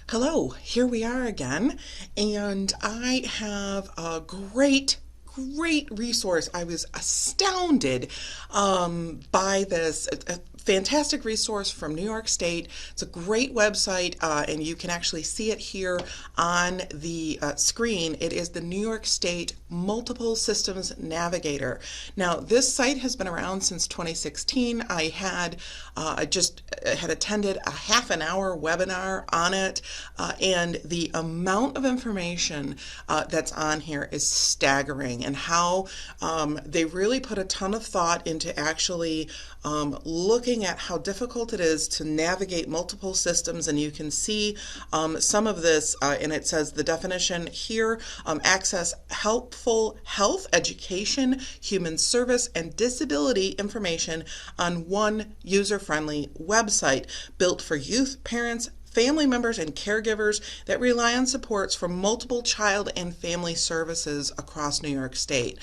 Hello, here we are again, and I have a great resource. I was astounded by this. A fantastic resource from New York State. It's a great website, and you can actually see it here on the screen. It is the New York State Multiple Systems Navigator. Now, this site has been around since 2016. I just had attended a half an hour webinar on it, and the amount of information that's on here is staggering, and how they really put a ton of thought into actually looking at how difficult it is to navigate multiple systems. And you can see some of this, and it says the definition here: access helpful health, education, human service, and disability information on one user-friendly website built for youth, parents, family members, and caregivers that rely on supports from multiple child and family services across New York State.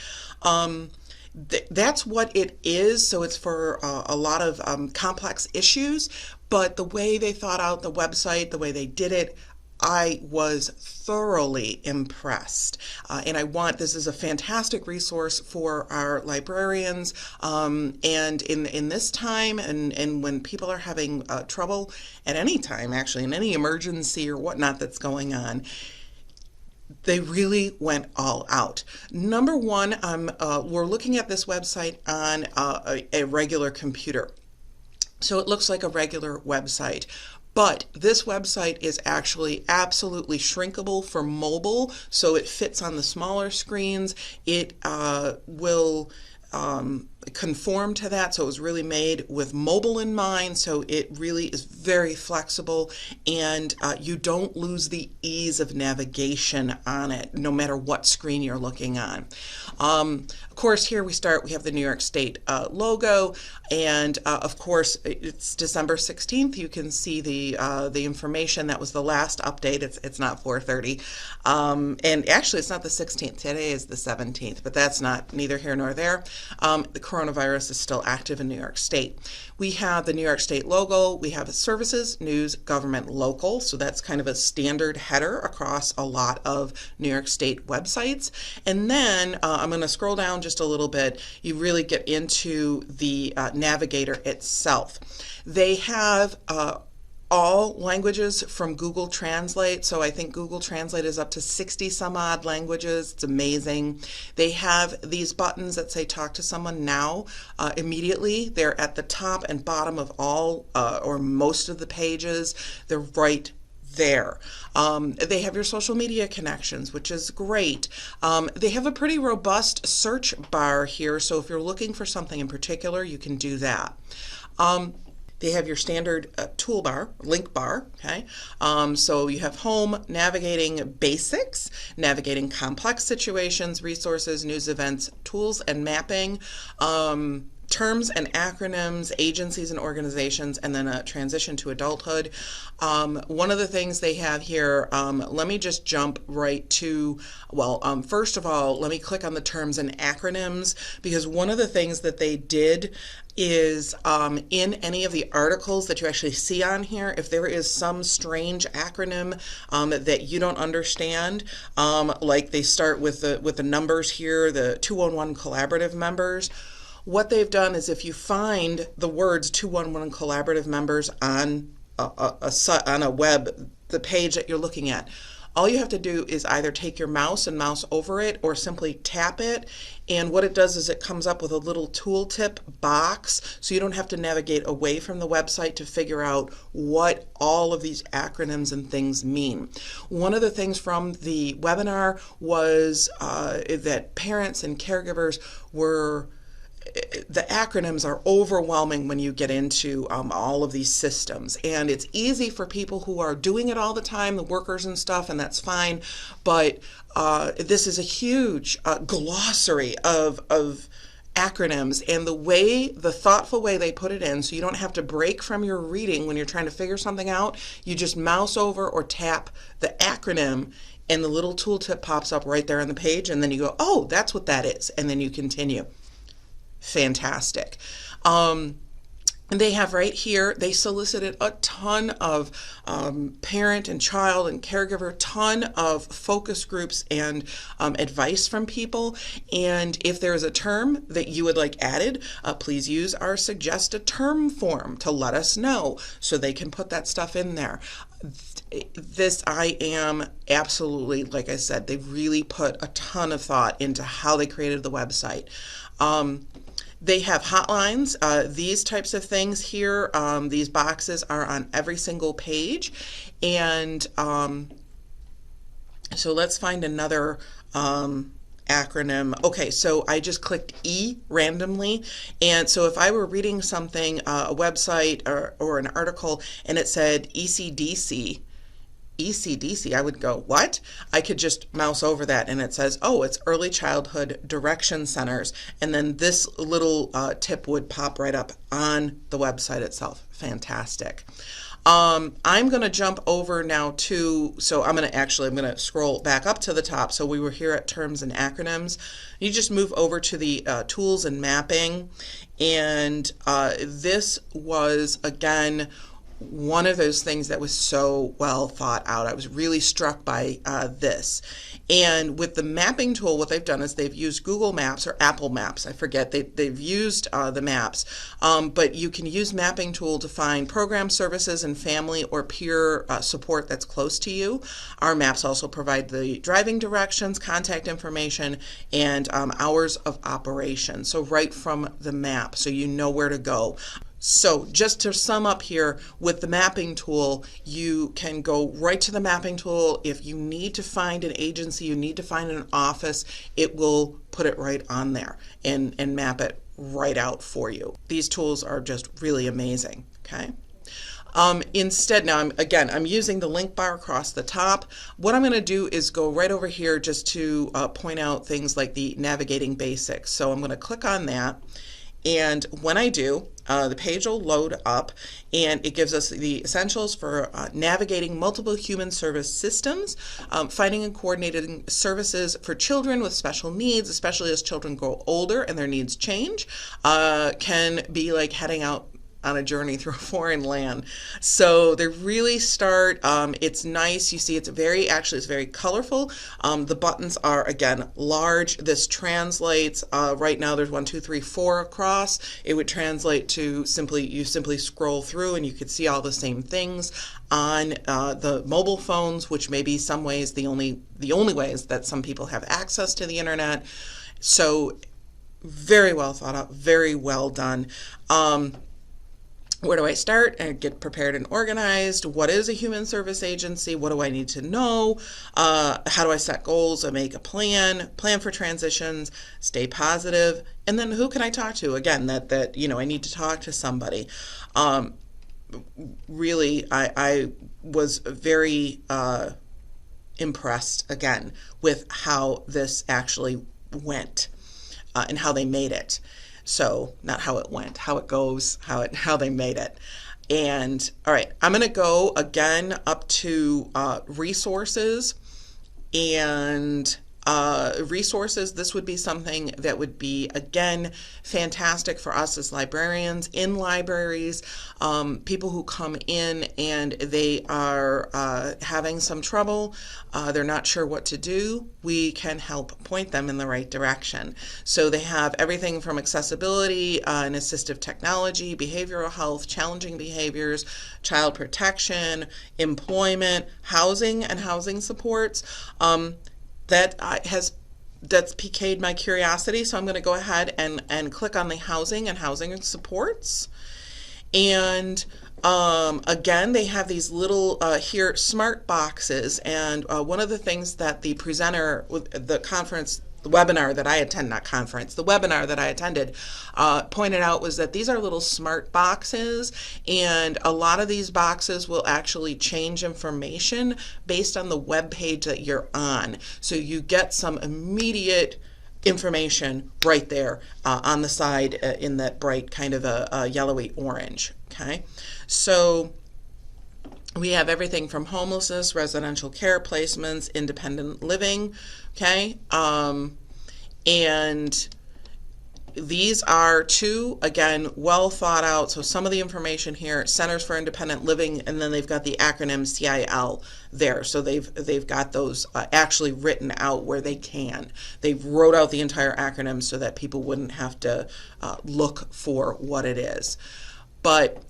That's what it is. So it's for a lot of complex issues, but the way they thought out the website, the way they did it, I was thoroughly impressed. This is a fantastic resource for our librarians, and in this time, and when people are having trouble at any time, actually, in any emergency or whatnot that's going on. They really went all out. Number one, we're looking at this website on a regular computer. So it looks like a regular website. But this website is actually absolutely shrinkable for mobile, so it fits on the smaller screens. It will conform to that, so it was really made with mobile in mind, so it really is very flexible, and you don't lose the ease of navigation on it, no matter what screen you're looking on. Of course, here we have the New York State logo, and of course, it's December 16th. You can see the information. That was the last update. It's not 4:30, and actually, it's not the 16th. Today is the 17th, but that's neither here nor there. The coronavirus is still active in New York State. We have the New York State logo. We have services, news, government, local. So that's kind of a standard header across a lot of New York State websites. And then I'm going to scroll down just a little bit. You really get into the Navigator itself. They have all languages from Google Translate. So I think Google Translate is up to 60 some odd languages. It's amazing. They have these buttons that say talk to someone now immediately. They're at the top and bottom of all or most of the pages. They're right there. They have your social media connections, which is great. They have a pretty robust search bar here. So if you're looking for something in particular, you can do that. They have your standard toolbar, link bar, okay? So you have home, navigating basics, navigating complex situations, resources, news events, tools and mapping, terms and acronyms, agencies and organizations, and then a transition to adulthood. One of the things they have here, let me just jump right to, first of all, let me click on the terms and acronyms, because one of the things that they did is in any of the articles that you actually see on here, if there is some strange acronym that you don't understand, like they start with the numbers here, the 211 collaborative members. What they've done is, if you find the words 211 collaborative members on a web, the page that you're looking at, all you have to do is either take your mouse and mouse over it, or simply tap it. And what it does is it comes up with a little tooltip box, so you don't have to navigate away from the website to figure out what all of these acronyms and things mean. One of the things from the webinar was that parents and caregivers the acronyms are overwhelming when you get into all of these systems, and it's easy for people who are doing it all the time, the workers and stuff, and that's fine, but this is a huge glossary of acronyms, and the thoughtful way they put it in, so you don't have to break from your reading when you're trying to figure something out. You just mouse over or tap the acronym, and the little tooltip pops up right there on the page, and then you go, oh, that's what that is, and then you continue. Fantastic. And they have right here, they solicited a ton of parent and child and caregiver, ton of focus groups and advice from people. And if there is a term that you would like added, please use our suggest a term form to let us know so they can put that stuff in there. This, I am absolutely, like I said, they really put a ton of thought into how they created the website. They have hotlines. These types of things here, these boxes are on every single page. And so let's find another acronym. Okay, so I just clicked E randomly. And so if I were reading something, a website or an article, and it said ECDC, I would go, what? I could just mouse over that and it says, oh, it's Early Childhood Direction Centers. And then this little tip would pop right up on the website itself. Fantastic. I'm going to jump over now to, so I'm going to scroll back up to the top. So we were here at terms and acronyms. You just move over to the tools and mapping. And this was, again, one of those things that was so well thought out. I was really struck by this. And with the mapping tool, what they've done is they've used Google Maps or Apple Maps. I forget. They've used the maps. But you can use mapping tool to find program services and family or peer support that's close to you. Our maps also provide the driving directions, contact information, and hours of operation. So right from the map, so you know where to go. So just to sum up here, with the mapping tool, you can go right to the mapping tool. If you need to find an agency, you need to find an office, it will put it right on there and map it right out for you. These tools are just really amazing, okay? Instead, now I'm using the link bar across the top. What I'm going to do is go right over here just to point out things like the navigating basics. So I'm going to click on that. And when I do, the page will load up and it gives us the essentials for navigating multiple human service systems, finding and coordinating services for children with special needs, especially as children grow older and their needs change, can be like heading out on a journey through a foreign land. So they really start, it's nice. You see it's very colorful. The buttons are, again, large. This translates, right now there's 1, 2, 3, 4 across. It would translate to you simply scroll through and you could see all the same things on the mobile phones, which may be some ways the only ways that some people have access to the internet. So very well thought out, very well done. Where do I start and get prepared and organized? What is a human service agency? What do I need to know? How do I set goals? I make a plan for transitions, stay positive, and then who can I talk to? Again, that I need to talk to somebody. Really, I was very impressed again with how this actually went and how they made it. So not how it went, how it goes, how they made it. And all right, I'm going to go again up to resources. And resources, this would be something that would be, again, fantastic for us as librarians in libraries, people who come in and they are having some trouble, they're not sure what to do, we can help point them in the right direction. So they have everything from accessibility and assistive technology, behavioral health, challenging behaviors, child protection, employment, housing and housing supports. That's piqued my curiosity, so I'm going to go ahead and click on the housing and housing supports. And again, they have these little here smart boxes, and one of the things that the presenter, the webinar that I attended pointed out was that these are little smart boxes, and a lot of these boxes will actually change information based on the web page that you're on. So you get some immediate information right there on the side in that bright kind of a yellowy orange. Okay, so we have everything from homelessness, residential care placements, independent living, okay? And these are two, again, well thought out. So some of the information here, Centers for Independent Living, and then they've got the acronym CIL there. So they've got those actually written out where they can. They've wrote out the entire acronym so that people wouldn't have to look for what it is. But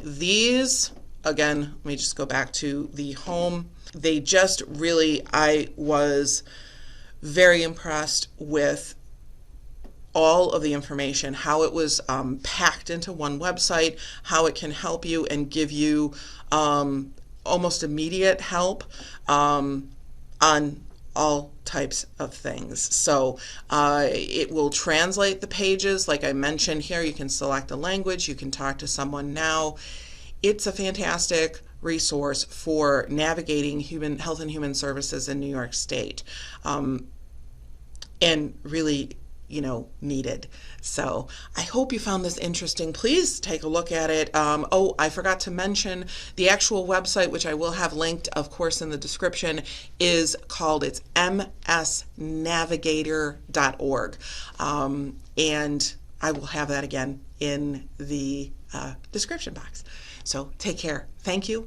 these, again, let me just go back to the home. They just really, I was very impressed with all of the information, how it was packed into one website, how it can help you and give you almost immediate help on all types of things. So it will translate the pages. Like I mentioned here, you can select a language, you can talk to someone now. It's a fantastic resource for navigating health and human services in New York State, and really, needed. So I hope you found this interesting. Please take a look at it. Oh, I forgot to mention the actual website, which I will have linked, of course, in the description, is called, it's msnavigator.org. And I will have that again in the description box. So take care. Thank you.